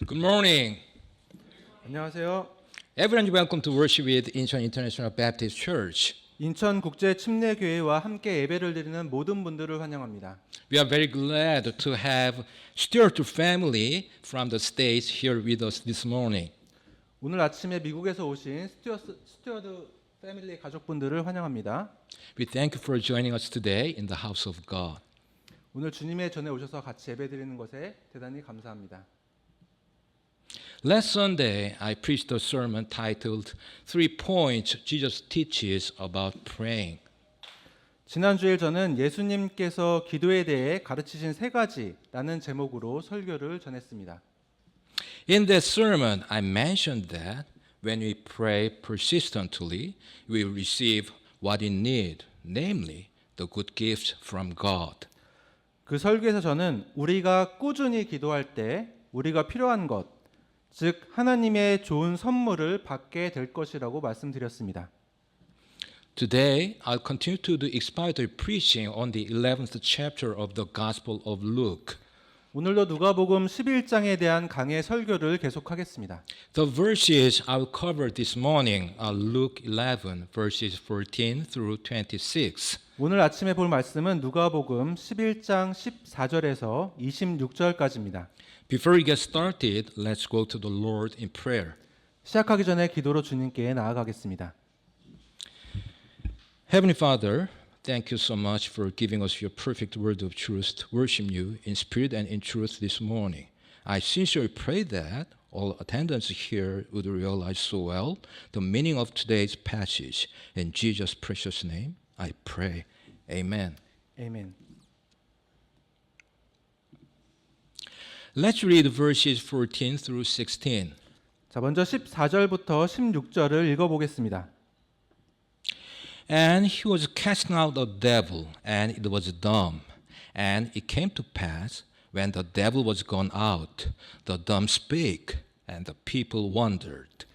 Good morning. 안녕하세요. Everyone, welcome to worship with Incheon International Baptist Church. 인천 국제 침례교회와 함께 예배를 드리는 모든 분들을 환영합니다. We are very glad to have Stewart family from the States here with us this morning. 오늘 아침에 미국에서 오신 스튜어드 패밀리 가족분들을 환영합니다. We thank you for joining us today in the house of God. 오늘 주님의 전에 오셔서 같이 예배 드리는 것에 대단히 감사합니다. Last Sunday, I preached a sermon titled 3 Points Jesus Teaches About Praying. 지난주일 저는 예수님께서 기도에 대해 가르치신 3가지라는 제목으로 설교를 전했습니다. In that sermon, I mentioned that when we pray persistently, we will receive what we need, namely the good gifts from God. 그 설교에서 저는 우리가 꾸준히 기도할 때 우리가 필요한 것, 즉 하나님의 좋은 선물을 받게 될 것이라고 말씀드렸습니다. Today, I'll continue to do expository preaching on the 11th chapter of the Gospel of Luke. 오늘도 누가복음 11장에 대한 강해 설교를 계속하겠습니다. The verses I'll cover this morning are Luke 11, verses 14 through 26. 오늘 아침에 볼 말씀은 누가복음 11장 14절에서 26절까지입니다. Before we get started, let's go to the Lord in prayer. 시작하기 전에 기도로 주님께 나아가겠습니다. Heavenly Father, thank you so much for giving us your perfect word of truth to worship you in spirit and in truth this morning. I sincerely pray that all attendants here would realize so well the meaning of today's passage. In Jesus' precious name, I pray. Amen. 아멘. Let's read verses 14 through 16. 자, 먼저 14절부터 16절을 읽어보겠습니다. And he was casting out a devil, and it was dumb. And it came to pass, when the devil was gone out, the dumb spake, and the people wondered.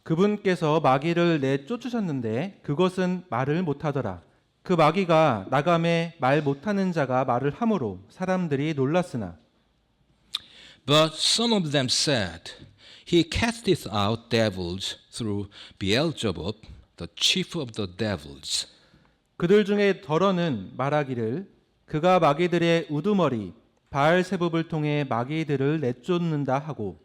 그분께서 마귀를 내쫓으셨는데 그것은 말을 못하더라. 그 마귀가 나감에 말 못하는 자가 말을 함으로 사람들이 놀랐으나 But some of them said, He casteth out devils through Beelzebub, the chief of the devils. 그들 중에 더러는 말하기를 그가 마귀들의 우두머리 바알세붑을 통해 마귀들을 내쫓는다 하고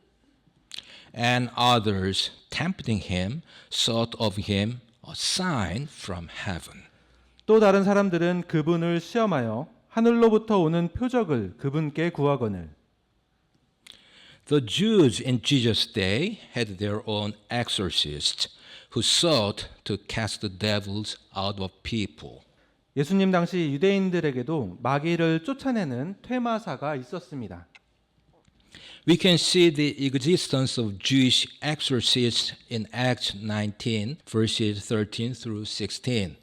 And others, tempting him, sought of him a sign from heaven. 또 다른 사람들은 그분을 시험하여 하늘로부터 오는 표적을 그분께 구하거늘 The Jews in Jesus' day had their own exorcists who sought to cast the devils out of people. 예수님 당시 유대인들에게도 마귀를 쫓아내는 퇴마사가 있었습니다. We can see the existence of Jewish exorcists in Acts 19, verses 13 through 16.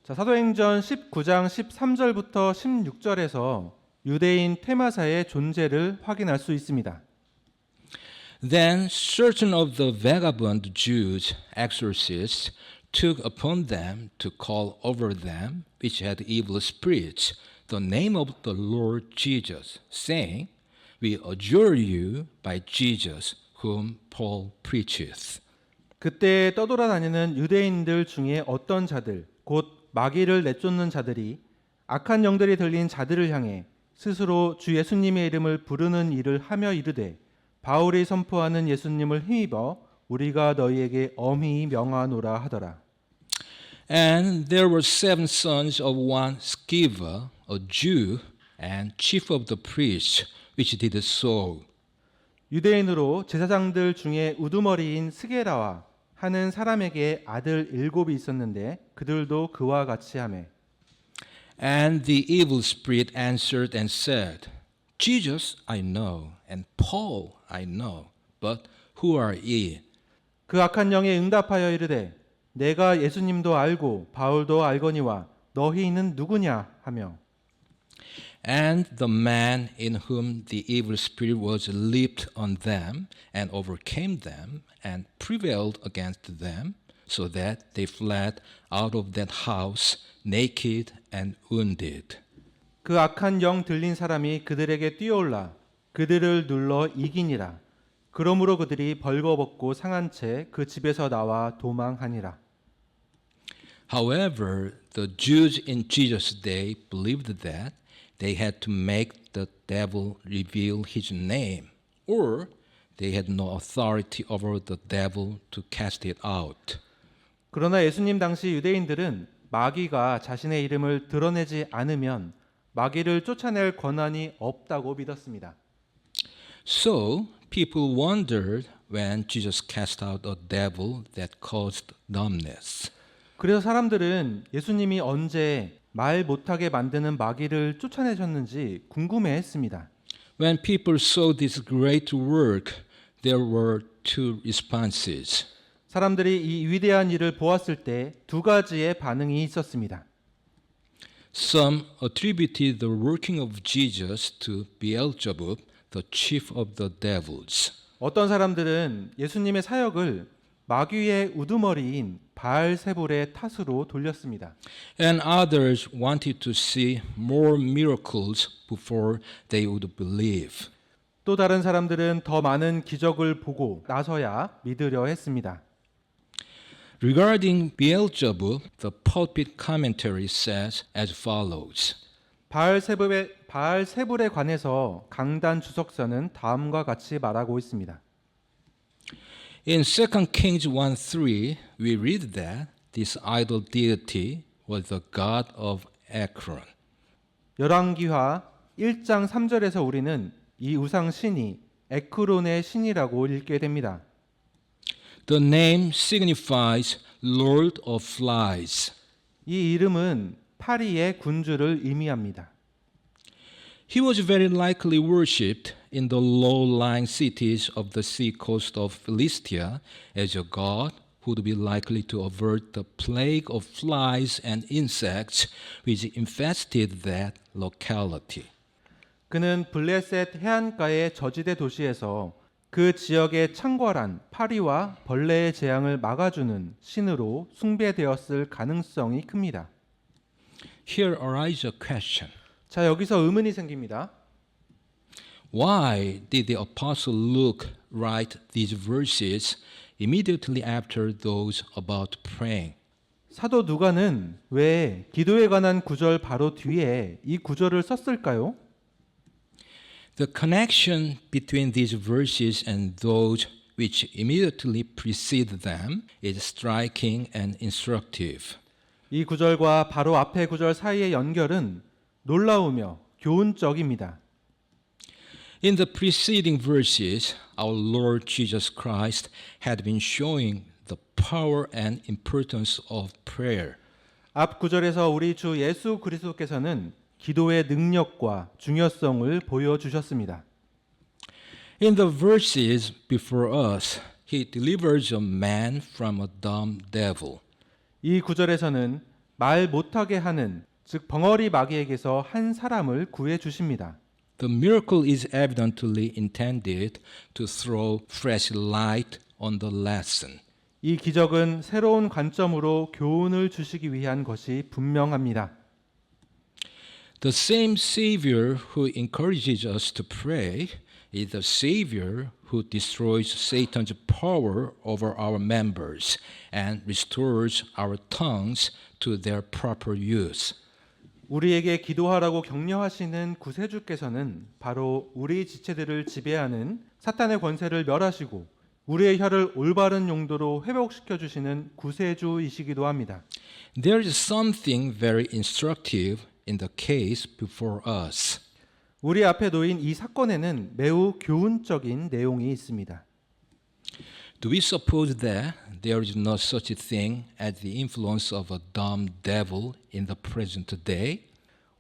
자, 사도행전 19장 13절부터 16절에서 유대인 퇴마사의 존재를 확인할 수 있습니다. Then certain of the vagabond Jews, exorcists, took upon them to call over them which had evil spirits the name of the Lord Jesus, saying, We adjure you by Jesus whom Paul preacheth. 그때 떠돌아다니는 유대인들 중에 어떤 자들, 곧 마귀를 내쫓는 자들이 악한 영들이 들린 자들을 향해 스스로 주 예수님의 이름을 부르는 일을 하며 이르되 바울이 선포하는 예수님을 힘입어 우리가 너희에게 엄히 명하노라 하더라. And there were 7 sons of one Sceva, a Jew, and chief of the priests, which did so. 유대인으로 제사장들 중에 우두머리인 스게라와 하는 사람에게 아들 7이 있었는데 그들도 그와 같이 하매. And the evil spirit answered and said, Jesus I know, and Paul I know, but who are ye? 그 악한 영에 응답하여 이르되 내가 예수님도 알고 바울도 알거니와 너희는 누구냐 하며 And the man in whom the evil spirit was leaped on them and overcame them and prevailed against them, so that they fled out of that house naked and wounded. 그 악한 영 들린 사람이 그들에게 뛰어올라 그들을 눌러 이기니라. 그러므로 그들이 벌거벗고 상한 채 그 집에서 나와 도망하니라. However, the Jews in Jesus' day believed that they had to make the devil reveal his name, or they had no authority over the devil to cast it out. 그러나 예수님 당시 유대인들은 마귀가 자신의 이름을 드러내지 않으면 마귀를 쫓아낼 권한이 없다고 믿었습니다. So, people wondered when Jesus cast out a devil that caused dumbness. 그래서 사람들은 예수님이 언제 말 못하게 만드는 마귀를 쫓아내셨는지 궁금해했습니다. When people saw this great work, there were two responses. 사람들이 이 위대한 일을 보았을 때 두 가지의 반응이 있었습니다. Some attributed the working of Jesus to Beelzebub, the chief of the devils. 어떤 사람들은 예수님의 사역을 마귀의 우두머리인 바알세불의 탓으로 돌렸습니다. And others wanted to see more miracles before they would believe. 또 다른 사람들은 더 많은 기적을 보고 나서야 믿으려 했습니다. Regarding Beelzebub, the pulpit commentary says as follows. 바알세불에 관해서 강단 주석서는 다음과 같이 말하고 있습니다. In 2 Kings 1:3, we read that this idol deity was the god of Ekron. 열왕기하 1장 3절에서 우리는 이 우상 신이 에크론의 신이라고 읽게 됩니다. The name signifies Lord of Flies. 이 이름은 파리의 군주를 의미합니다. He was very likely worshipped in the low-lying cities of the sea-coast of Philistia as a god who would be likely to avert the plague of flies and insects which infested that locality. 그는 블레셋 해안가의 저지대 도시에서 그 지역의 창궐한 파리와 벌레의 재앙을 막아주는 신으로 숭배되었을 가능성이 큽니다. Here arises a question. 자, 여기서 의문이 생깁니다. Why did the apostle Luke write these verses immediately after those about praying? 사도 누가는 왜 기도에 관한 구절 바로 뒤에 이 구절을 썼을까요? The connection between these verses and those which immediately precede them is striking and instructive. 이 구절과 바로 앞의 구절 사이의 연결은 놀라우며 교훈적입니다. In the preceding verses, our Lord Jesus Christ had been showing the power and importance of prayer. 앞 구절에서 우리 주 예수 그리스도께서는 기도의 능력과 중요성을 보여주셨습니다. In the verses before us, he delivers a man from a dumb devil. 이 구절에서는 말 못하게 하는 즉 벙어리 마귀에게서 한 사람을 구해 주십니다. The miracle is evidently intended to throw fresh light on the lesson. 이 기적은 새로운 관점으로 교훈을 주시기 위한 것이 분명합니다. The same Savior who encourages us to pray is the Savior who destroys Satan's power over our members and restores our tongues to their proper use. 우리에게 기도하라고 격려하시는 구세주께서는 바로 우리 지체들을 지배하는 사탄의 권세를 멸하시고 우리의 혀를 올바른 용도로 회복시켜 주시는 구세주이시기도 합니다. There is something very instructive in the case before us. 우리 앞에 놓인 이 사건에는 매우 교훈적인 내용이 있습니다. Do we suppose that there is no such a thing as the influence of a dumb devil in the present day?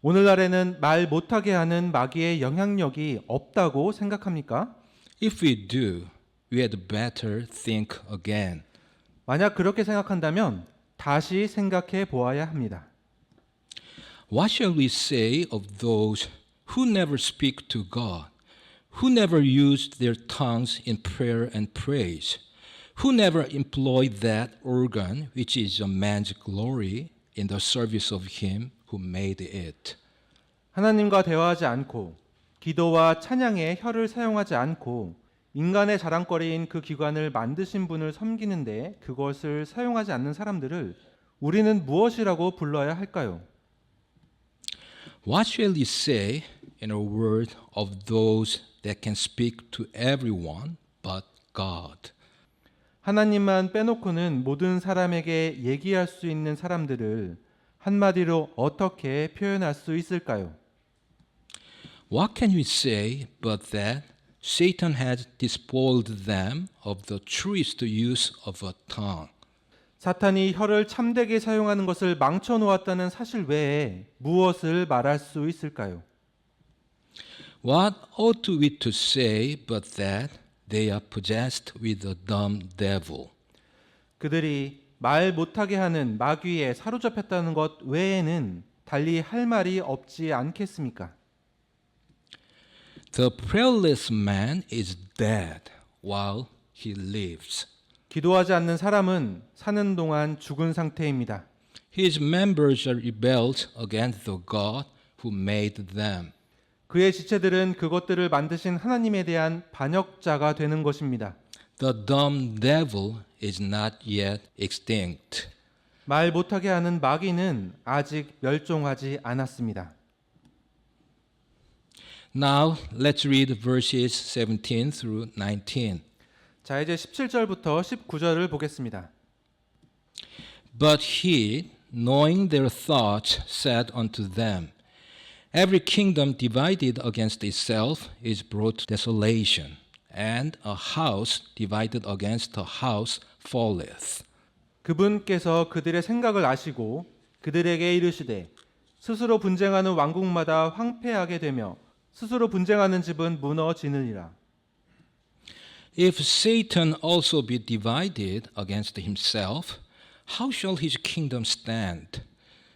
오늘날에는 말 못하게 하는 마귀의 영향력이 없다고 생각합니까? If we do, we had better think again. 만약 그렇게 생각한다면 다시 생각해 보아야 합니다. What shall we say of those who never speak to God, who never used their tongues in prayer and praise, who never employed that organ which is a man's glory in the service of him who made it? 하나님과 대화하지 않고 기도와 찬양에 혀를 사용하지 않고 인간의 자랑거리인 그 기관을 만드신 분을 섬기는데 그것을 사용하지 않는 사람들을 우리는 무엇이라고 불러야 할까요? What shall we say in a word of those that can speak to everyone but God? 하나님만 빼놓고는 모든 사람에게 얘기할 수 있는 사람들을 한마디로 어떻게 표현할 수 있을까요? What can we say but that Satan has despoiled them of the truest use of a tongue? 사탄이 혀를 참되게 사용하는 것을 망쳐 놓았다는 사실 외에 무엇을 말할 수 있을까요? What ought we to say but that they are possessed with a dumb devil? 그들이 말 못하게 하는 마귀에 사로잡혔다는 것 외에는 달리 할 말이 없지 않겠습니까? The prayerless man is dead while he lives. 기도하지 않는 사람은 사는 동안 죽은 상태입니다. His members are rebelled against the God who made them. 그의 지체들은 그것들을 만드신 하나님에 대한 반역자가 되는 것입니다. The dumb devil is not yet extinct. 말 못하게 하는 마귀는 아직 멸종하지 않았습니다. Now let's read verses 17 through 19. 자, 이제 17절부터 19절을 보겠습니다. But he, knowing their thoughts, said unto them, Every kingdom divided against itself is brought to desolation, and a house divided against a house falleth. 그분께서 그들의 생각을 아시고 그들에게 이르시되 스스로 분쟁하는 왕국마다 황폐하게 되며 스스로 분쟁하는 집은 무너지느니라. If Satan also be divided against himself, how shall his kingdom stand?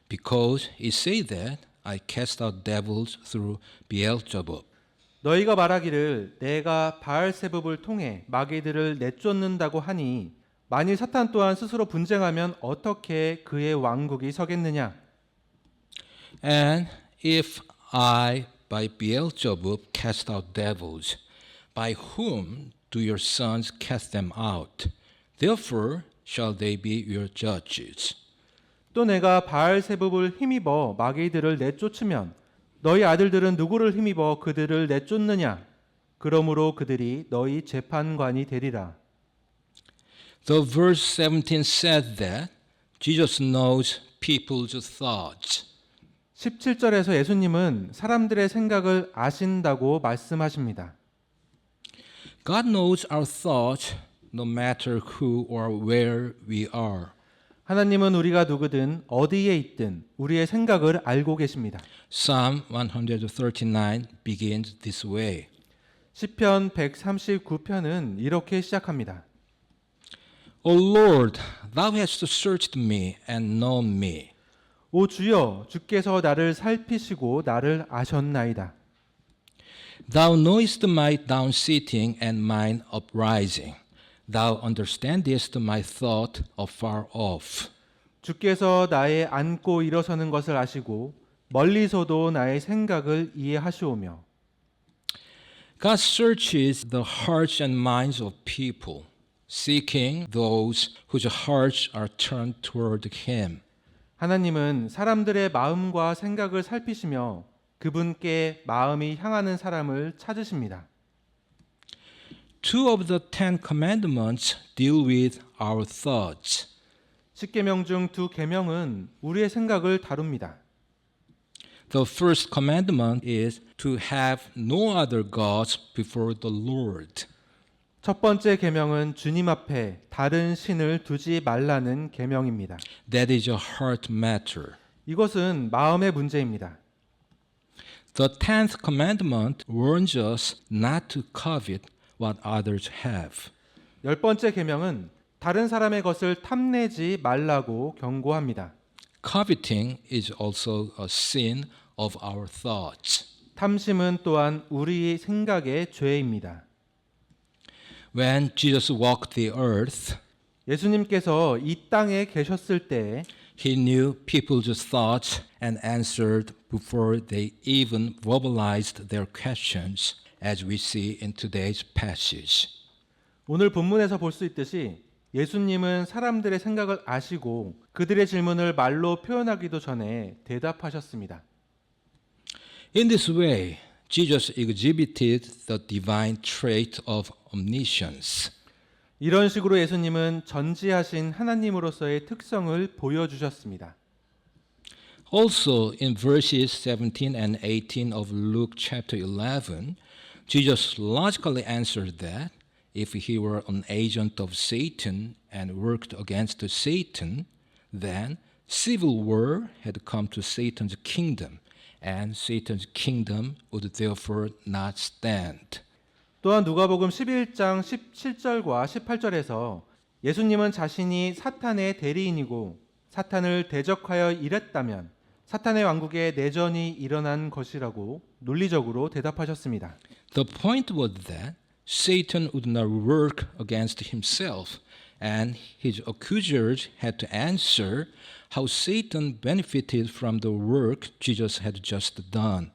Because he say that I cast out devils through Beelzebub. 너희가 말하기를 내가 바알세붑을 통해 마귀들을 내쫓는다고 하니 만일 사탄 또한 스스로 분쟁하면 어떻게 그의 왕국이 서겠느냐? And if I by Beelzebub cast out devils, by whom do your sons cast them out? Therefore shall they be your judges. 또 내가 바알세붑을 힘입어 마귀들을 내쫓으면 너희 아들들은 누구를 힘입어 그들을 내쫓느냐? 그러므로 그들이 너희 재판관이 되리라. The verse 17 said that Jesus knows people's thoughts. 17절에서 예수님은 사람들의 생각을 아신다고 말씀하십니다. God knows our thoughts no matter who or where we are. 하나님은 우리가 누구든 어디에 있든 우리의 생각을 알고 계십니다. Psalm 139 begins this way. 시편 139편은 이렇게 시작합니다. O Lord, thou hast searched me and known me. 오 주여, 주께서 나를 살피시고 나를 아셨나이다. Thou knowest my down sitting and mine uprising. Thou understandest my thought afar off. 주께서 나의 앉고 일어서는 것을 아시고 멀리서도 나의 생각을 이해하시오며. God searches the hearts and minds of people, seeking those whose hearts are turned toward Him. 하나님은 사람들의 마음과 생각을 살피시며 그분께 마음이 향하는 사람을 찾으십니다. Two of the Ten Commandments deal with our thoughts. 십계명 중 두 계명은 우리의 생각을 다룹니다. The first commandment is to have no other gods before the Lord. 첫 번째 계명은 주님 앞에 다른 신을 두지 말라는 계명입니다. That is a heart matter. 이것은 마음의 문제입니다. The 10th commandment warns us not to covet what others have. 열 번째 계명은 다른 사람의 것을 탐내지 말라고 경고합니다. Coveting is also a sin of our thoughts. 탐심은 또한 우리 생각의 죄입니다. When Jesus walked the earth, 예수님께서 이 땅에 계셨을 때 he knew people's thoughts and answered before they even verbalized their questions. as we see in today's passage. 오늘 본문에서 볼 수 있듯이 예수님은 사람들의 생각을 아시고 그들의 질문을 말로 표현하기도 전에 대답하셨습니다. In this way, Jesus exhibited the divine trait of omniscience. 이런 식으로 예수님은 전지하신 하나님으로서의 특성을 보여주셨습니다. Also, in verses 17 and 18 of Luke chapter 11, Jesus logically answered that if he were an agent of Satan and worked against Satan, then civil war had come to Satan's kingdom, and Satan's kingdom would therefore not stand. 또한 누가복음 11장 17절과 18절에서 예수님은 자신이 사탄의 대리인이고 사탄을 대적하여 일했다면 사탄의 왕국에 내전이 일어난 것이라고 논리적으로 대답하셨습니다. The point was that Satan would not work against himself, and his accusers had to answer how Satan benefited from the work Jesus had just done.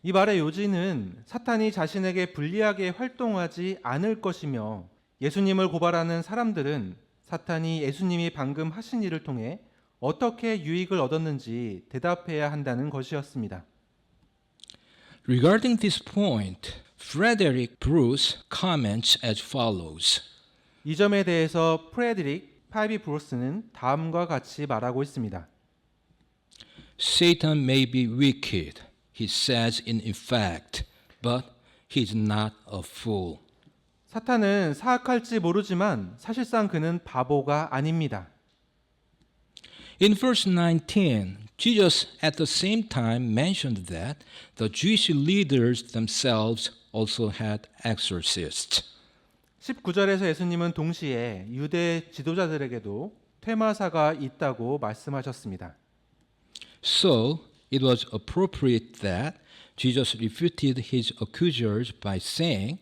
이 말의 요지는 사탄이 자신에게 불리하게 활동하지 않을 것이며 예수님을 고발하는 사람들은 사탄이 예수님이 방금 하신 일을 통해 어떻게 유익을 얻었는지 대답해야 한다는 것이었습니다. Regarding this point, Frederick Bruce comments as follows. 이 점에 대해서 프레드릭 파이비 브루스는 다음과 같이 말하고 있습니다. Satan may be wicked, he says in effect, but he is not a fool. 사탄은 사악할지 모르지만 사실상 그는 바보가 아닙니다. In verse 19, Jesus at the same time mentioned that the Jewish leaders themselves also had exorcists. 19절에서 예수님은 동시에 유대 지도자들에게도 퇴마사가 있다고 말씀하셨습니다. So it was appropriate that Jesus refuted his accusers by saying,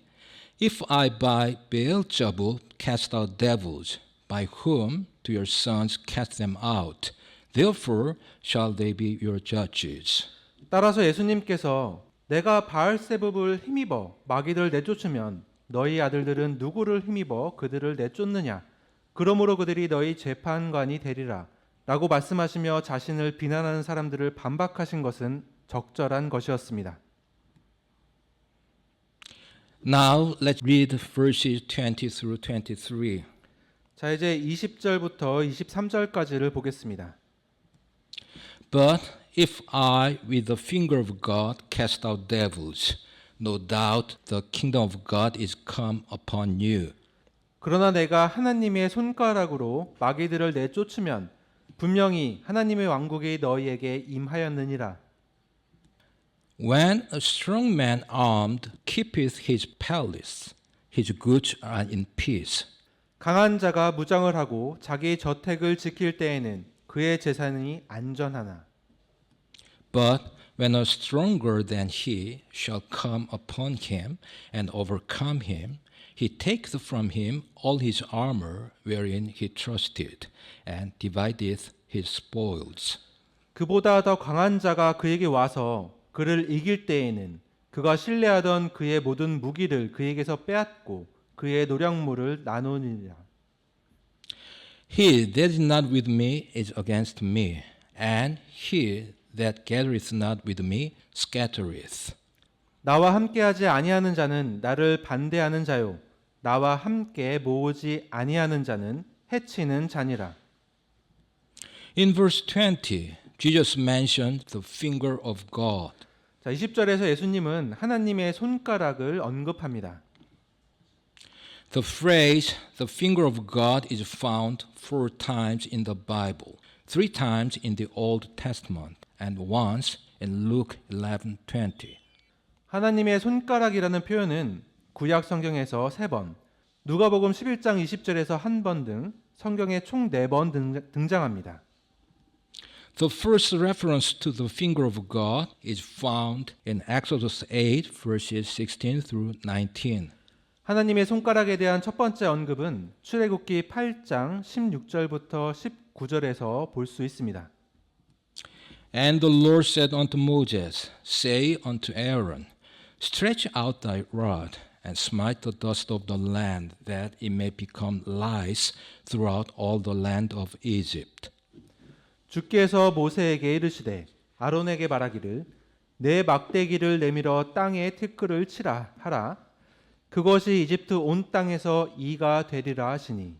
If I by Beelzebul cast out devils, by whom do your sons cast them out? Therefore shall they be your judges. 따라서 예수님께서 내가 바알세불을 힘입어 마귀를 내쫓으면 너희 아들들은 누구를 힘입어 그들을 내쫓느냐? 그러므로 그들이 너희 재판관이 되리라. 라고 말씀하시며 자신을 비난하는 사람들을 반박하신 것은 적절한 것이었습니다. Now let's read verses 20 through 23. 자, 이제 20절부터 23절까지를 보겠습니다. But if I with the finger of God cast out devils, no doubt the kingdom of God is come upon you. 그러나 내가 하나님의 손가락으로 마귀들을 내쫓으면 분명히 하나님의 왕국이 너희에게 임하였느니라. When a strong man armed keepeth his palace, his goods are in peace. 강한 자가 무장을 하고 자기 저택을 지킬 때에는 그의 재산이 안전하나. But when a stronger than he shall come upon him and overcome him, he taketh from him all his armor wherein he trusted, and divideth his spoils. 그보다 더 강한 자가 그에게 와서 그를 이길 때에는 그가 신뢰하던 그의 모든 무기를 그에게서 빼앗고 그의 노략물을 나누니라. He that is not with me is against me, and he that gathereth not with me scattereth. 나와 함께하지 아니하는 자는 나를 반대하는 자요 나와 함께 모으지 아니하는 자는 해치는 자니라. In verse 20, Jesus mentioned the finger of God. 자, 20절에서 예수님은 하나님의 손가락을 언급합니다. The phrase the finger of God is found 4 times in the Bible, 3 times in the Old Testament, and once in Luke 11:20. 하나님의 손가락이라는 표현은 구약 성경에서 3번, 누가복음 11장 20절에서 1번 등 성경에 총 4번 등장합니다. The first reference to the finger of God is found in Exodus 8 verses 16 through 19. 하나님의 손가락에 대한 첫 번째 언급은 출애굽기 8장 16절부터 19절에서 볼 수 있습니다. And the Lord said unto Moses, Say unto Aaron, Stretch out thy rod and smite the dust of the land, that it may become lice throughout all the land of Egypt. 주께서 모세에게 이르시되 아론에게 말하기를 내 막대기를 내밀어 땅에 티끌을 치라 하라. 그것이 이집트 온 땅에서 이가 되리라 하시니.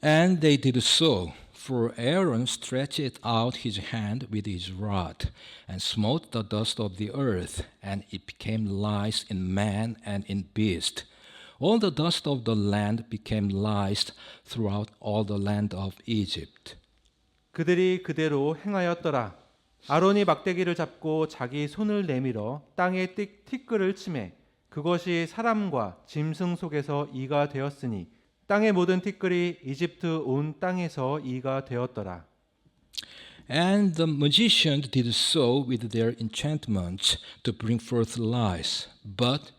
And they did so, for Aaron stretched out his hand with his rod, and smote the dust of the earth, and it became lice in man and in beast. All the dust of the land became lice throughout all the land of Egypt. 그들이 그대로 행하였더라. 아론이 막대기를 잡고 자기 손을 내밀어 땅에 티끌을 치매 그것이 사람과 짐승 속에서 이가 되었으니 땅의 모든 티끌이 이집트 온 땅에서 이가 되었더라. And the magicians did so with their enchantments to bring forth lice, but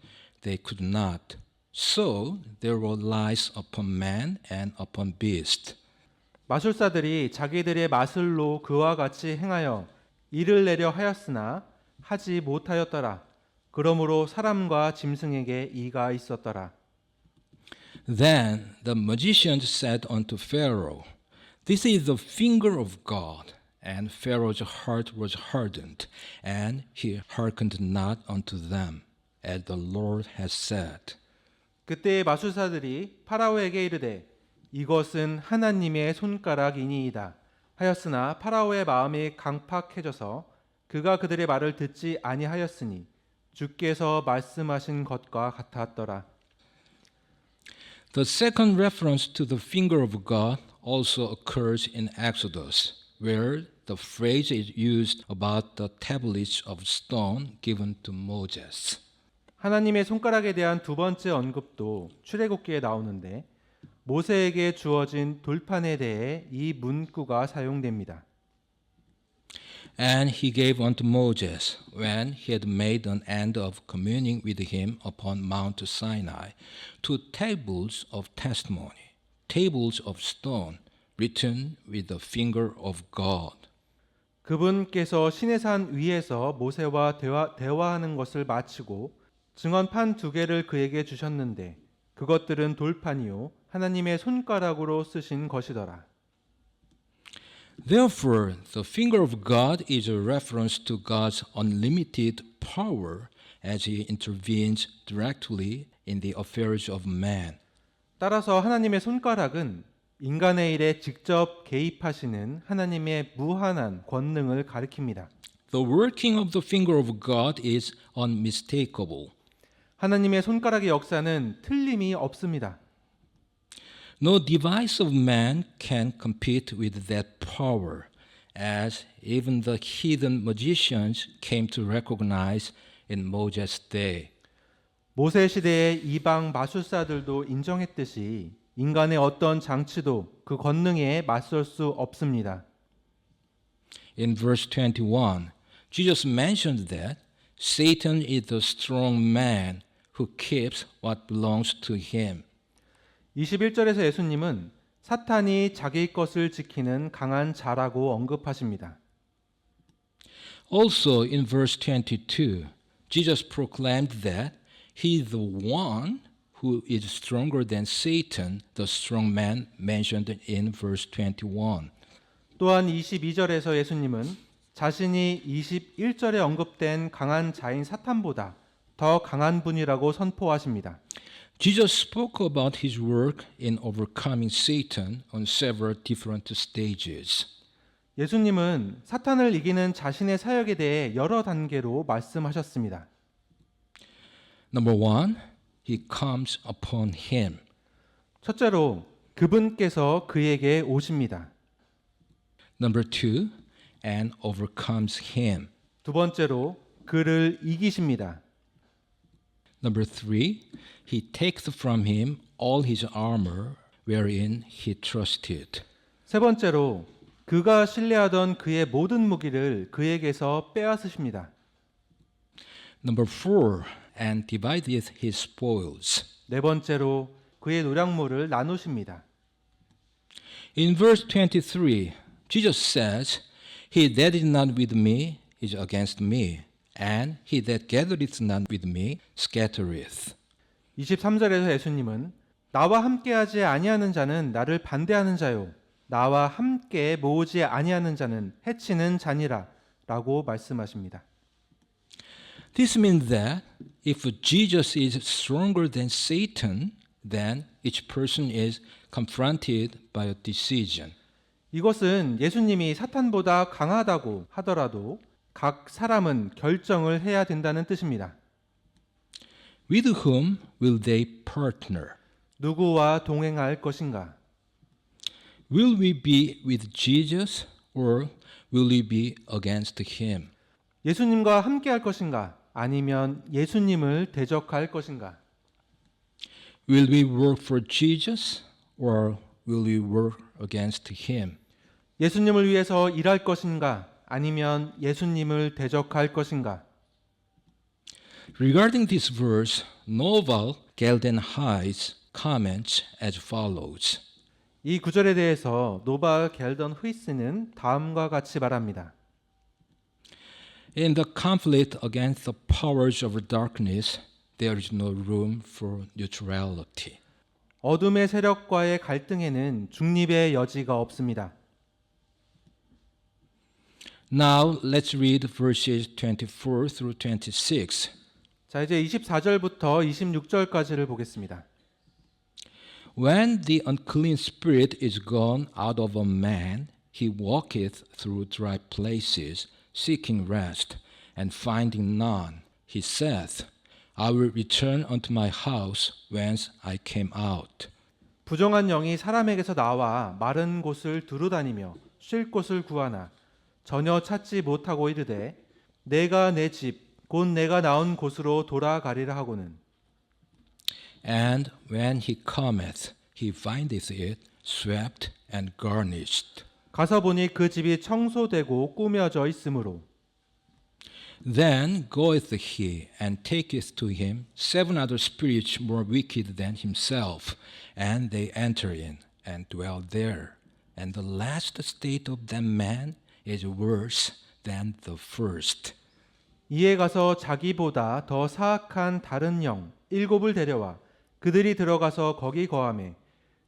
they could not. So there were lice upon man and upon beast. 마술사들이 자기들의 마술로 그와 같이 행하여 이를 내려 하였으나 하지 못하였더라. 그러므로 사람과 짐승에게 이가 있었더라. Then the magicians said unto Pharaoh, This is the finger of God. And Pharaoh's heart was hardened, and he hearkened not unto them, as the Lord has said. 그때 마술사들이 파라오에게 이르되 이것은 하나님의 손가락이니이다 하였으나 파라오의 마음이 강팍해져서 그가 그들의 말을 듣지 아니하였으니 주께서 말씀하신 것과 같았더라. The second reference to the finger of God also occurs in Exodus, where the phrase is used about the tablets of stone given to Moses. 하나님의 손가락에 대한 두 번째 언급도 출애굽기에 나오는데 모세에게 주어진 돌판에 대해 이 문구가 사용됩니다. And he gave unto Moses, when he had made an end of communing with him upon Mount Sinai, 2 tables of testimony, tables of stone, written with the finger of God. 그분께서 시내산 위에서 모세와 대화하는 것을 마치고 증언판 2개를 그에게 주셨는데 그것들은 돌판이요 하나님의 손가락으로 쓰신 것이더라. Therefore, the finger of God is a reference to God's unlimited power as he intervenes directly in the affairs of man. 따라서 하나님의 손가락은 인간의 일에 직접 개입하시는 하나님의 무한한 권능을 가리킵니다. The working of the finger of God is unmistakable. 하나님의 손가락의 역사는 틀림이 없습니다. No device of man can compete with that power, as even the heathen magicians came to recognize in Moses' day. 모세 시대의 이방 마술사들도 인정했듯이 인간의 어떤 장치도 그 권능에 맞설 수 없습니다. In verse 21, Jesus mentioned that Satan is the strong man who keeps what belongs to him. 21절에서 예수님은 사탄이 자기 것을 지키는 강한 자라고 언급하십니다. Also in verse 22, Jesus proclaimed that he is the one who is stronger than Satan, the strong man mentioned in verse 21. 또한 22절에서 예수님은 자신이 21절에 언급된 강한 자인 사탄보다 더 강한 분이라고 선포하십니다. Jesus spoke about his work in overcoming Satan on several different stages. 예수님은 사탄을 이기는 자신의 사역에 대해 여러 단계로 말씀하셨습니다. Number 1, he comes upon him. 첫째로 그분께서 그에게 오십니다. Number 2, and overcomes him. 두 번째로 그를 이기십니다. Number 3, he takes from him all his armor wherein he trusted. 세 번째로 그가 신뢰하던 그의 모든 무기를 그에게서 빼앗으십니다. Number 4, and divideth his spoils. 네 번째로 그의 노량물을 나누십니다. In verse 23, Jesus says, He that is not with me is against me, and he that gathereth not with me scattereth. 23절에서 예수님은 나와 함께하지 아니하는 자는 나를 반대하는 자요 나와 함께 모으지 아니하는 자는 해치는 자니라 라고 말씀하십니다. This means that if Jesus is stronger than Satan, then each person is confronted by a decision. 이것은 예수님이 사탄보다 강하다고 하더라도 각 사람은 결정을 해야 된다는 뜻입니다. With whom will they partner? 누구와 동행할 것인가? Will we be with Jesus or will we be against him? 예수님과 함께할 것인가? 아니면 예수님을 대적할 것인가? Will we work for Jesus or will we work against him? 예수님을 위해서 일할 것인가? 아니면 예수님을 대적할 것인가? Regarding this verse, Noval Geldenhuys comments as follows. 이 구절에 대해서 노바 겔던 후이스는 다음과 같이 말합니다. In the conflict against the powers of darkness, there is no room for neutrality. 어둠의 세력과의 갈등에는 중립의 여지가 없습니다. Now let's read verses 24 through 26. 자, 이제 24절부터 26절까지를 보겠습니다. When the unclean spirit is gone out of a man, he walketh through dry places, seeking rest, and finding none. He saith, I will return unto my house whence I came out. 부정한 영이 사람에게서 나와 마른 곳을 두루다니며 쉴 곳을 구하나 전혀 찾지 못하고 이르되 내가 내 집 곧 내가 나온 곳으로 돌아가리라 하고는 And when he cometh, he findeth it swept and garnished. 가서 보니 그 집이 청소되고 꾸며져 있으므로 Then goeth he and taketh to him 7 other spirits more wicked than himself, and they enter in and dwell there. And the last state of that man is worse than the first. 이에 가서 자기보다 더 사악한 다른 영 7을 데려와 그들이 들어가서 거기 거하매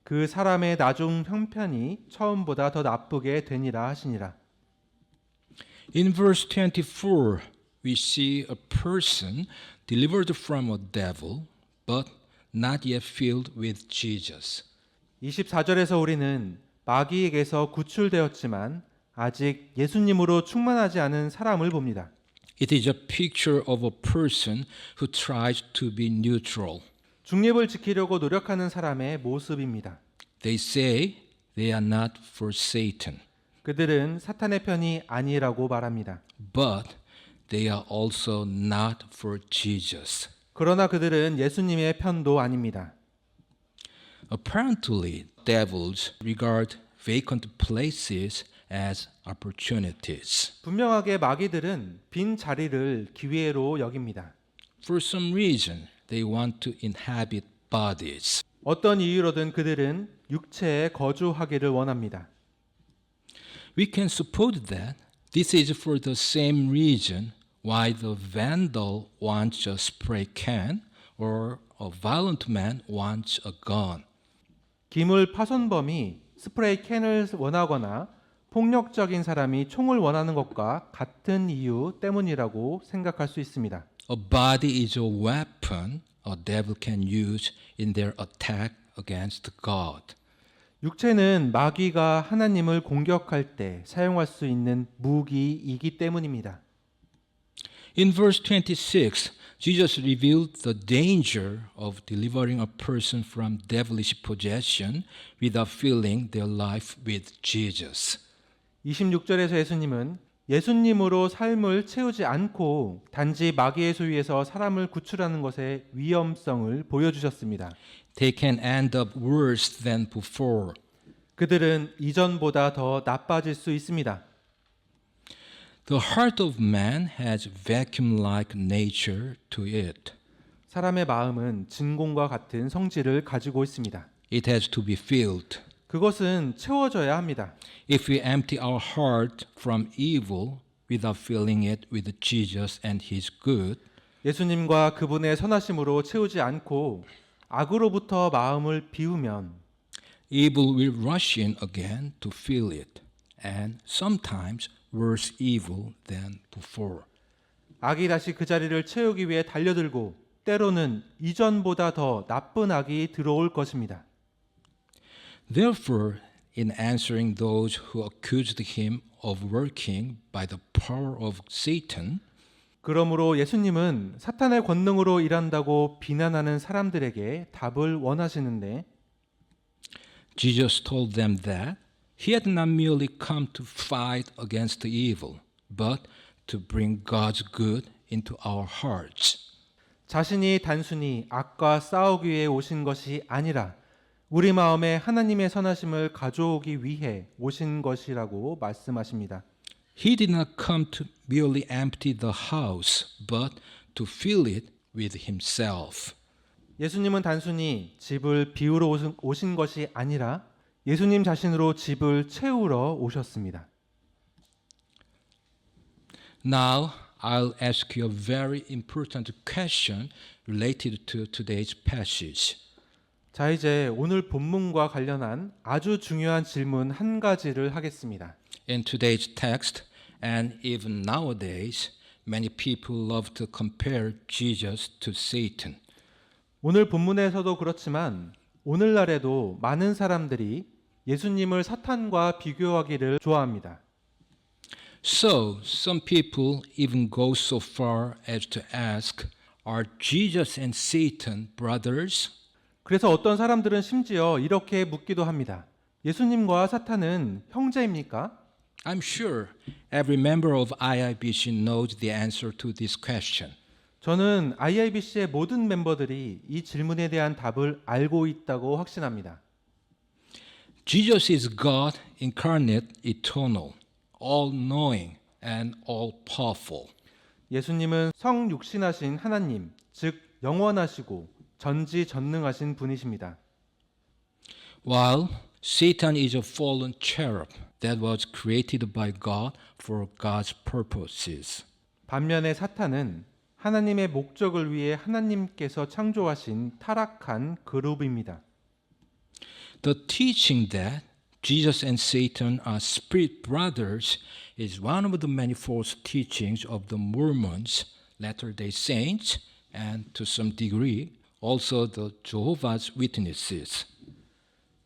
그 사람의 나중 형편이 처음보다 더 나쁘게 되니라 하시니라. In verse 24, we see a person delivered from a devil, but not yet filled with Jesus. 24절에서 우리는 마귀에게서 구출되었지만 아직 예수님으로 충만하지 않은 사람을 봅니다. It is a picture of a person who tries to be neutral. 중립을 지키려고 노력하는 사람의 모습입니다. They say they are not for Satan, 그들은 사탄의 편이 아니라고 말합니다. but they are also not for Jesus. 그러나 그들은 예수님의 편도 아닙니다. Apparently, devils regard vacant places as opportunities. 분명하게 마귀들은 빈 자리를 기회로 여깁니다. For some reason, they want to inhabit bodies. 어떤 이유로든 그들은 육체에 거주하기를 원합니다. We can suppose that this is for the same reason why the vandal wants a spray can or a violent man wants a gun. 기물 파손범이 스프레이 캔을 원하거나 폭력적인 사람이 총을 원하는 것과 같은 이유 때문이라고 생각할 수 있습니다. A body is a weapon a devil can use in their attack against God. 육체는 마귀가 하나님을 공격할 때 사용할 수 있는 무기이기 때문입니다. In verse 26, Jesus revealed the danger of delivering a person from devilish possession without filling their life with Jesus. 26절에서 예수님은 예수님으로 삶을 채우지 않고 단지 마귀의 소유에서 사람을 구출하는 것의 위험성을 보여주셨습니다. They can end up worse than before. 그들은 이전보다 더 나빠질 수 있습니다. The heart of man has vacuum-like nature to it. 사람의 마음은 진공과 같은 성질을 가지고 있습니다. It has to be filled. 그것은 채워져야 합니다. If we empty our heart from evil, without filling it with Jesus and his good, 예수님과 그분의 선하심으로 채우지 않고 악으로부터 마음을 비우면 evil will rush in again to fill it, and sometimes worse evil than before. 악이 다시 그 자리를 채우기 위해 달려들고 때로는 이전보다 더 나쁜 악이 들어올 것입니다. Therefore, in answering those who accused him of working by the power of Satan, 그러므로 예수님은 사탄의 권능으로 일한다고 비난하는 사람들에게 답을 원하시는데 Jesus told them that he had not merely come to fight against evil, but to bring God's good into our hearts. 자신이 단순히 악과 싸우기 위해 오신 것이 아니라 우리 마음에 하나님의 선하심을 가져오기 위해 오신 것이라고 말씀하십니다. He did not come to merely empty the house, but to fill it with himself. 예수님은 단순히 집을 비우러 오신 것이 아니라 예수님 자신으로 집을 채우러 오셨습니다. Now, I'll ask you a very important question related to today's passage. 자, 이제 오늘 본문과 관련한 아주 중요한 질문 한 가지를 하겠습니다. In today's text, and even nowadays, many people love to compare Jesus to Satan. 오늘 본문에서도 그렇지만 오늘날에도 많은 사람들이 예수님을 사탄과 비교하기를 좋아합니다. So, some people even go so far as to ask, are Jesus and Satan brothers? 그래서 어떤 사람들은 심지어 이렇게 묻기도 합니다. 예수님과 사탄은 형제입니까? I'm sure every member of IIBC knows the answer to this question. 저는 IIBC의 모든 멤버들이 이 질문에 대한 답을 알고 있다고 확신합니다. Jesus is God incarnate, eternal, all-knowing, and all-powerful. 예수님은 성육신하신 하나님, 즉 영원하시고 전지전능하신 분이십니다. While Satan is a fallen cherub that was created by God for God's purposes. 반면에 사탄은 하나님의 목적을 위해 하나님께서 창조하신 타락한 그룹입니다. The teaching that Jesus and Satan are spirit brothers is one of the many false teachings of the Mormons, Latter-day Saints, and to some degree also the Jehovah's Witnesses.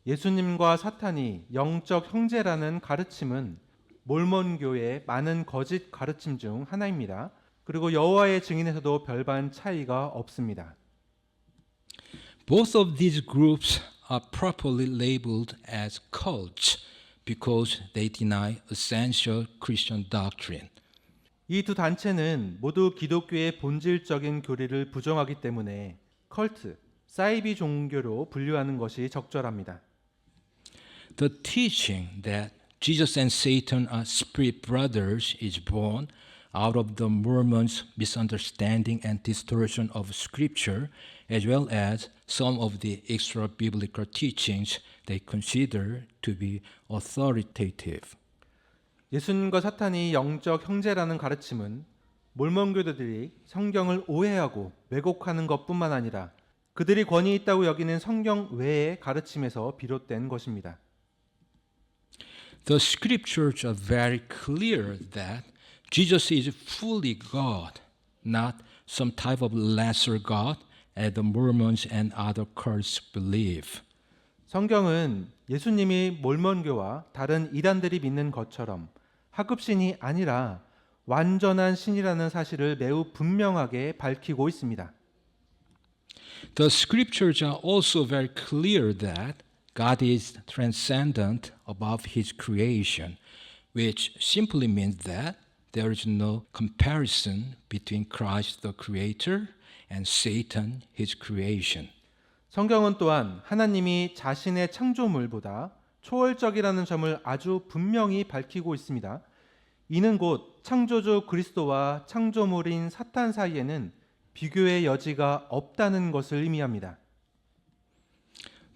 예수님과 사탄이 영적 형제라는 가르침은 몰몬교의 많은 거짓 가르침 중 하나입니다. 그리고 여호와의 증인에서도 별반 차이가 없습니다. Both of these groups are properly labeled as cults because they deny essential Christian doctrine. 이 두 단체는 모두 기독교의 본질적인 교리를 부정하기 때문에 컬트, 사이비 종교로 분류하는 것이 적절합니다. The teaching that Jesus and Satan are spirit brothers is born out of the Mormons' misunderstanding and distortion of Scripture, as well as some of the extra-biblical teachings they consider to be authoritative. 예수님과 사탄이 영적 형제라는 가르침은 몰몬교도들이 성경을 오해하고 왜곡하는 것뿐만 아니라 그들이 권위 있다고 여기는 성경 외의 가르침에서 비롯된 것입니다. The scriptures are very clear that Jesus is fully God, not some type of lesser God as the Mormons and other cults believe. 성경은 예수님이 몰몬교와 다른 이단들이 믿는 것처럼 하급신이 아니라 완전한 신이라는 사실을 매우 분명하게 밝히고 있습니다. The scriptures are also very clear that God is transcendent above his creation, which simply means that there is no comparison between Christ the Creator and Satan, his creation. 성경은 또한 하나님이 자신의 창조물보다 초월적이라는 점을 아주 분명히 밝히고 있습니다. 이는 곧 창조주 그리스도와 창조물인 사탄 사이에는 비교의 여지가 없다는 것을 의미합니다.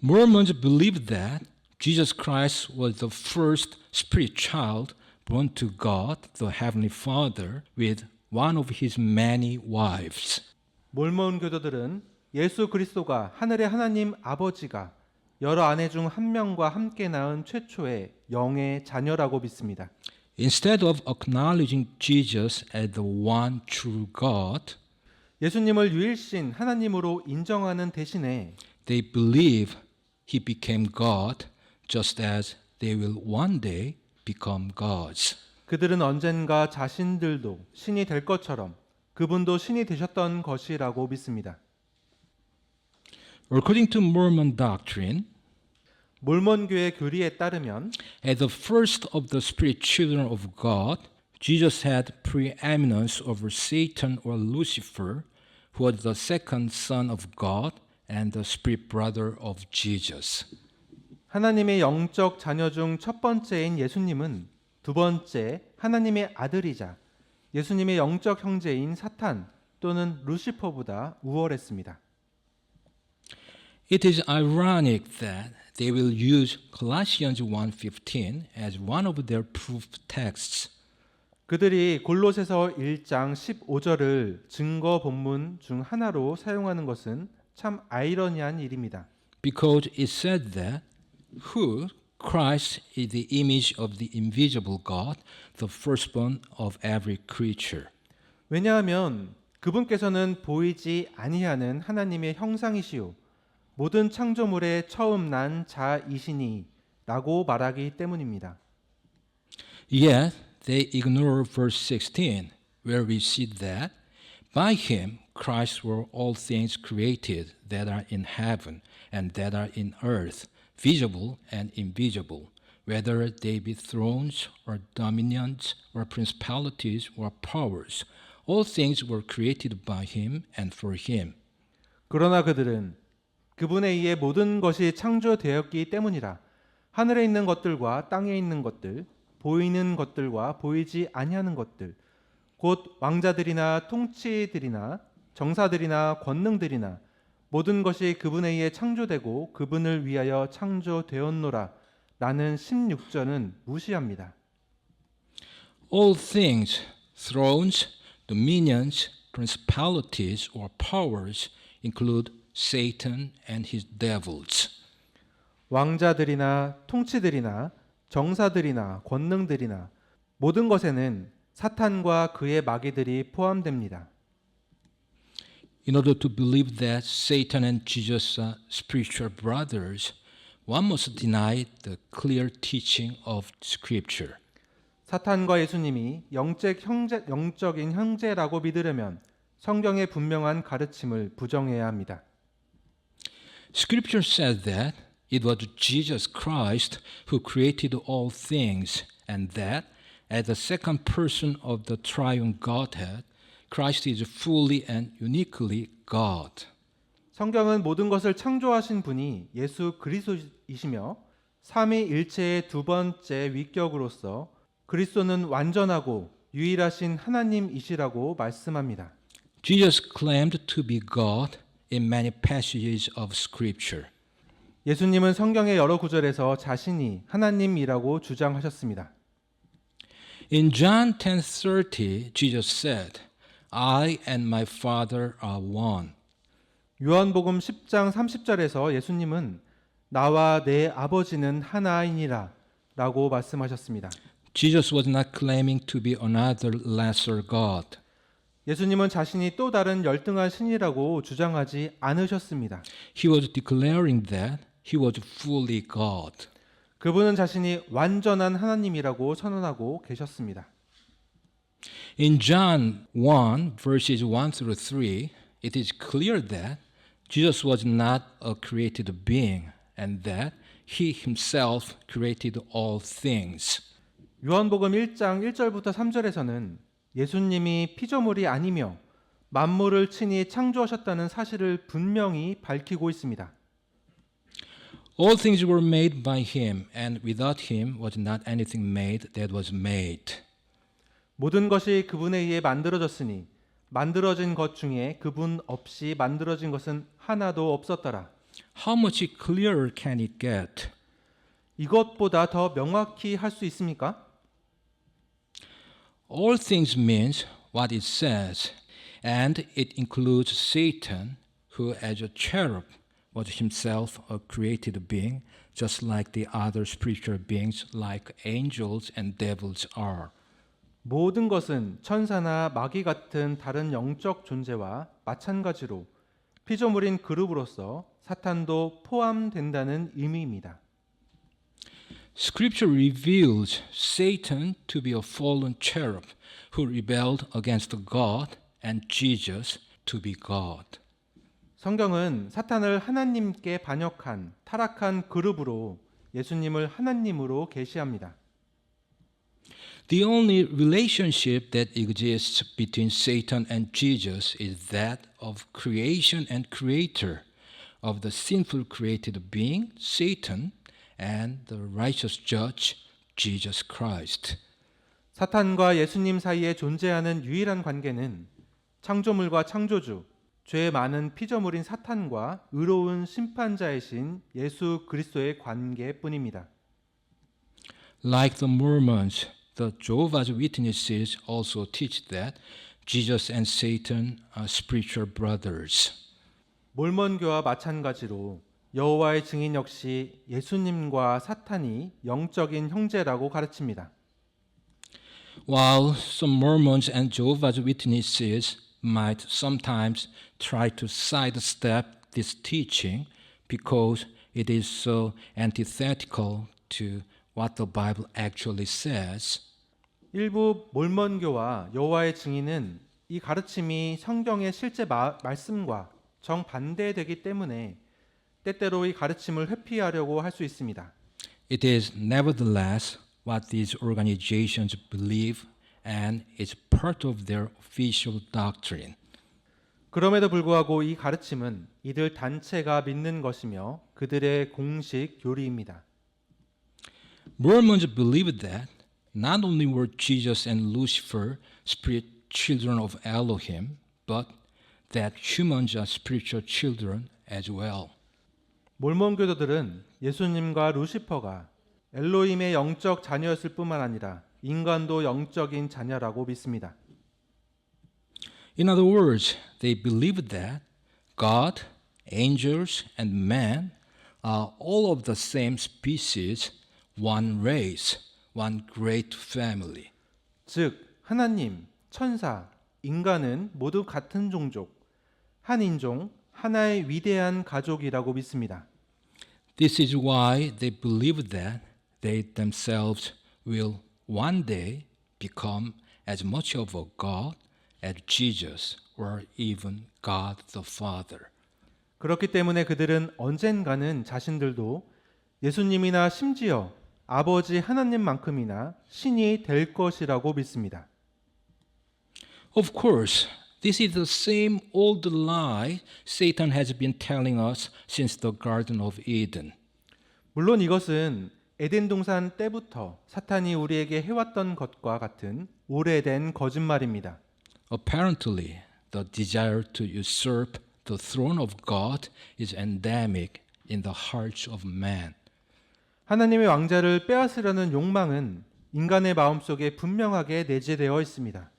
Mormons believe that Jesus Christ was the first spirit child born to God, the Heavenly Father, with one of his many wives. 몰몬 교도들은 예수 그리스도가 하늘의 하나님 아버지가 여러 아내 중 한 명과 함께 낳은 최초의 영의 자녀라고 믿습니다. Instead of acknowledging Jesus as the one true God, 예수님을 유일신 하나님으로 인정하는 대신에 they believe he became God just as they will one day become gods. 그들은 언젠가 자신들도 신이 될 것처럼 그분도 신이 되셨던 것이라고 믿습니다. According to Mormon doctrine, 몰몬교의 교리에 따르면 as the first of the spirit children of God, Jesus had preeminence over Satan or Lucifer, who was the second son of God and the spirit brother of Jesus. 하나님의 영적 자녀 중 첫 번째인 예수님은 두 번째 하나님의 아들이자 예수님의 영적 형제인 사탄 또는 루시퍼보다 우월했습니다. It is ironic that they will use Colossians 1:15 as one of their proof texts. 그들이 골로새서 1장 15절을 증거 본문 중 하나로 사용하는 것은 참 아이러니한 일입니다. Because it said that who Christ is the image of the invisible God, the firstborn of every creature. 왜냐하면 그분께서는 보이지 아니하는 하나님의 형상이시요 모든 창조물의 처음 난 자이시니 라고 말하기 때문입니다. Yet they ignore verse 16, where we see that by him Christ were all things created that are in heaven and that are in earth, visible and invisible, whether they be thrones or dominions or principalities or powers. All things were created by him and for him. 그러나 그들은 그분에 의해 모든 것이 창조되었기 때문이라 하늘에 있는 것들과 땅에 있는 것들, 보이는 것들과 보이지 아니하는 것들, 곧 왕자들이나 통치들이나 정사들이나 권능들이나 모든 것이 그분에 의해 창조되고 그분을 위하여 창조되었노라 라는 16절은 무시합니다. All things, thrones, dominions, principalities, or powers include Satan and his devils. 왕자들이나 통치들이나 정사들이나 권능들이나 모든 것에는 사탄과 그의 마귀들이 포함됩니다. In order to believe that Satan and Jesus are spiritual brothers, one must deny the clear teaching of Scripture. 사탄과 예수님이 영적인 형제라고 믿으려면 성경의 분명한 가르침을 부정해야 합니다. Scripture says that it was Jesus Christ who created all things, and that as the second person of the triune Godhead, Christ is fully and uniquely God. 성경은 모든 것을 창조하신 분이 예수 그리스도이시며 삼위일체의 두 번째 위격으로서 그리스도는 완전하고 유일하신 하나님이시라고 말씀합니다. Jesus claimed to be God in many passages of Scripture. 예수님은 성경의 여러 구절에서 자신이 하나님이라고 주장하셨습니다. In John 10:30, Jesus said, I and my Father are one. 요한복음 10장 30절에서 예수님은 나와 내 아버지는 하나이니라 라고 말씀하셨습니다. Jesus was not claiming to be another lesser God. 예수님은 자신이 또 다른 열등한 신이라고 주장하지 않으셨습니다. He was declaring that he was fully God. 그분은 자신이 완전한 하나님이라고 선언하고 계셨습니다. In John 1, verses 1 through 3, it is clear that Jesus was not a created being and that he himself created all things. 요한복음 1장 1절부터 3절에서는 예수님이 피조물이 아니며 만물을 친히 창조하셨다는 사실을 분명히 밝히고 있습니다. All things were made by him, and without him was not anything made that was made. 모든 것이 그분에 의해 만들어졌으니 만들어진 것 중에 그분 없이 만들어진 것은 하나도 없었더라. How much clearer can it get? 이것보다 더 명확히 할 수 있습니까? All things means what it says, and it includes Satan, who as a cherub was himself a created being, just like the other spiritual beings like angels and devils are. 모든 것은 천사나 마귀 같은 다른 영적 존재와 마찬가지로 피조물인 그룹으로서 사탄도 포함된다는 의미입니다. Scripture reveals Satan to be a fallen cherub who rebelled against God and Jesus to be God. 성경은 사탄을 하나님께 반역한 타락한 그룹으로 예수님을 하나님으로 계시합니다. The only relationship that exists between Satan and Jesus is that of creation and creator, of the sinful created being, Satan, and the righteous judge, Jesus Christ. 사탄과 예수님 사이에 존재하는 유일한 관계는 창조물과 창조주, 죄 많은 피조물인 사탄과 의로운 심판자이신 예수 그리스도의 관계뿐입니다. Like the Mormons, the Jehovah's Witnesses also teach that Jesus and Satan are spiritual brothers. 몰몬교와 마찬가지로 여호와의 증인 역시 예수님과 사탄이 영적인 형제라고 가르칩니다. While some Mormons and Jehovah's Witnesses might sometimes try to sidestep this teaching because it is so antithetical to what the Bible actually says, 일부 몰몬교와 여호와의 증인은 이 가르침이 성경의 실제 말씀과 정반대되기 때문에 때때로 이 가르침을 회피하려고 할 수 있습니다. it is nevertheless what these organizations believe and is part of their official doctrine. 그럼에도 불구하고 이 가르침은 이들 단체가 믿는 것이며 그들의 공식 교리입니다. Mormons believe that not only were Jesus and Lucifer spirit children of Elohim, but that humans are spiritual children as well. 몰몬교도들은 예수님과 루시퍼가 엘로힘의 영적 자녀였을 뿐만 아니라 인간도 영적인 자녀라고 믿습니다. In other words, they believe that God, angels, and man are all of the same species, one race, one great family. 즉 하나님, 천사, 인간은 모두 같은 종족, 한 인종, 하나의 위대한 가족이라고 믿습니다. This is why they believe that they themselves will one day become as much of a God as Jesus or even God the Father. 그렇기 때문에 그들은 언젠가는 자신들도 예수님이나 심지어 아버지 하나님만큼이나 신이 될 것이라고 믿습니다. Of course, this is the same old lie Satan has been telling us since the Garden of Eden. 물론 이것은 에덴 동산 때부터 사탄이 우리에게 해왔던 것과 같은 오래된 거짓말입니다. Apparently, the desire to usurp the throne of God is endemic in the hearts of man. 하나님의 왕자를 빼앗으려는 욕망은 인간의 마음속에 분명하게 내재되어 있습니다.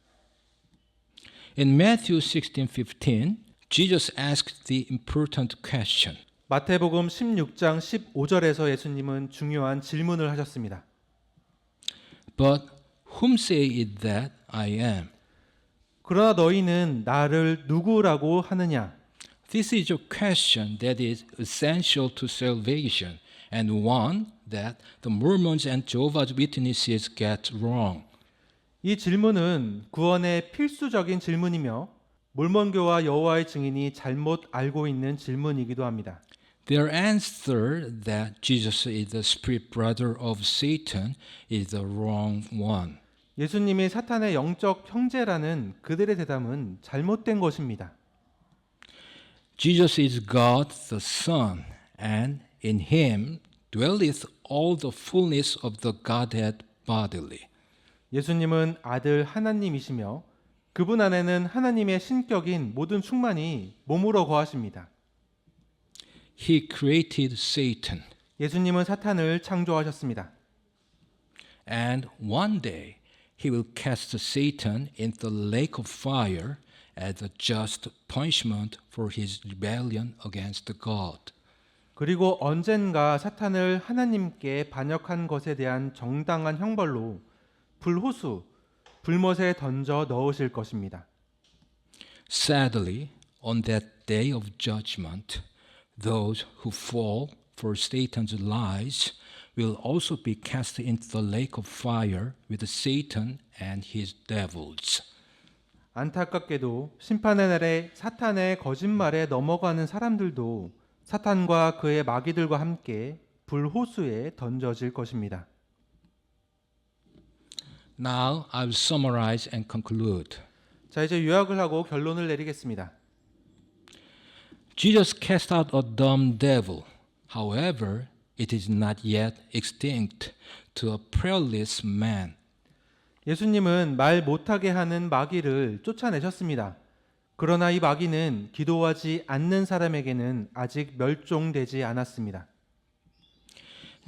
In Matthew 16:15, Jesus asked the important question. 마태복음 16장 15절에서 예수님은 중요한 질문을 하셨습니다. But whom say it that I am? 그러나 너희는 나를 누구라고 하느냐? This is a question that is essential to salvation and one that the Mormons and Jehovah's Witnesses get wrong. 이 질문은 구원의 필수적인 질문이며 몰몬교와 여호와의 증인이 잘못 알고 있는 질문이기도 합니다. Their answer that Jesus is the spirit brother of Satan is the wrong one. 예수님이 사탄의 영적 형제라는 그들의 대답은 잘못된 것입니다. Jesus is God the Son, and in him dwelleth all the fullness of the Godhead bodily. 예수님은 아들 하나님이시며 그분 안에는 하나님의 신격인 모든 충만이 몸으로 거하십니다. He created Satan, 예수님은 사탄을 창조하셨습니다. and one day he will cast Satan into the lake of fire as a just punishment for his rebellion against God. 그리고 언젠가 사탄을 하나님께 반역한 것에 대한 정당한 형벌로 불호수, 불못에 던져 넣으실 것입니다. Sadly, on that day of judgment, those who fall for Satan's lies will also be cast into the lake of fire with Satan and his devils. 안타깝게도 심판의 날에 사탄의 거짓말에 넘어가는 사람들도 사탄과 그의 마귀들과 함께 불호수에 던져질 것입니다. Now I will summarize and conclude. 자, 이제 요약을 하고 결론을 내리겠습니다. Jesus cast out a dumb devil. However, it is not yet extinct to a prayerless man. 예수님은 말 못하게 하는 마귀를 쫓아내셨습니다. 그러나 이 마귀는 기도하지 않는 사람에게는 아직 멸종되지 않았습니다.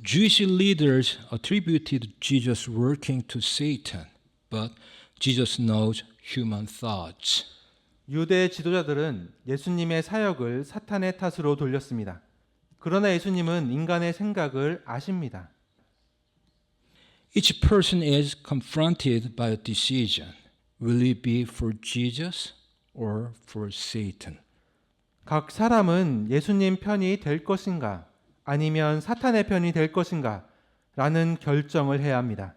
Jewish leaders attributed Jesus' working to Satan, but Jesus knows human thoughts. 유대 지도자들은 예수님의 사역을 사탄의 탓으로 돌렸습니다. 그러나 예수님은 인간의 생각을 아십니다. Each person is confronted by a decision. Will it be for Jesus or for Satan? 각 사람은 예수님 편이 될 것인가 아니면 사탄의 편이 될 것인가 라는 결정을 해야 합니다.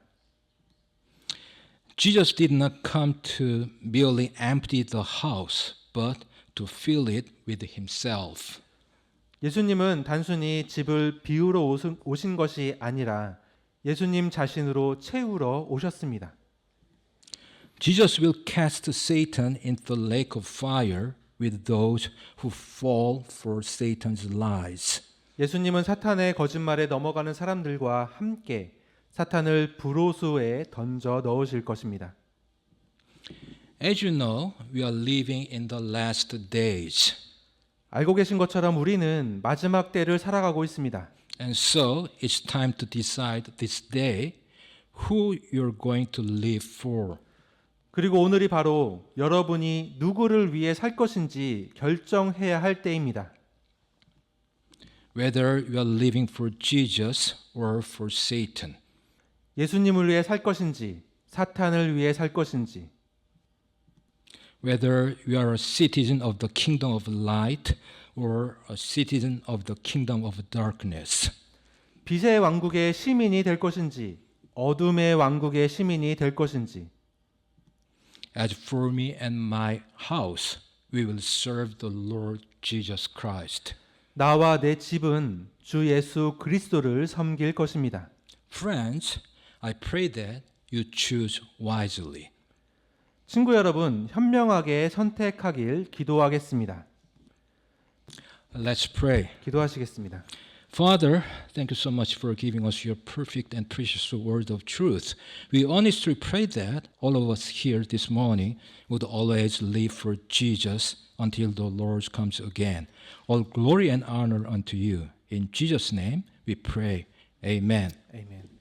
Jesus did not come to merely empty the house, but to fill it with himself. 예수님은 단순히 집을 비우러 오신 것이 아니라 예수님 자신으로 채우러 오셨습니다. Jesus will cast Satan into the lake of fire with those who fall for Satan's lies. 예수님은 사탄의 거짓말에 넘어가는 사람들과 함께 사탄을 불호수에 던져 넣으실 것입니다. As you know, we are living in the last days. 알고 계신 것처럼 우리는 마지막 때를 살아가고 있습니다. And so it's time to decide this day who you're going to live for. 그리고 오늘이 바로 여러분이 누구를 위해 살 것인지 결정해야 할 때입니다. Whether you are living for Jesus or for Satan. 예수님을 위해 살 것인지 사탄을 위해 살 것인지 Whether you are a citizen of the kingdom of light or a citizen of the kingdom of darkness. 빛의 왕국의 시민이 될 것인지 어둠의 왕국의 시민이 될 것인지 As for me and my house, we will serve the Lord Jesus Christ. 나와 내 집은 주 예수 그리스도를 섬길 것입니다. Friends, I pray that you choose wisely. 친구 여러분, 현명하게 선택하길 기도하겠습니다. Let's pray. 기도하시겠습니다. Father, thank you so much for giving us your perfect and precious word of truth. We honestly pray that all of us here this morning would always live for Jesus until the Lord comes again. All glory and honor unto you. In Jesus' name we pray. Amen. 아멘.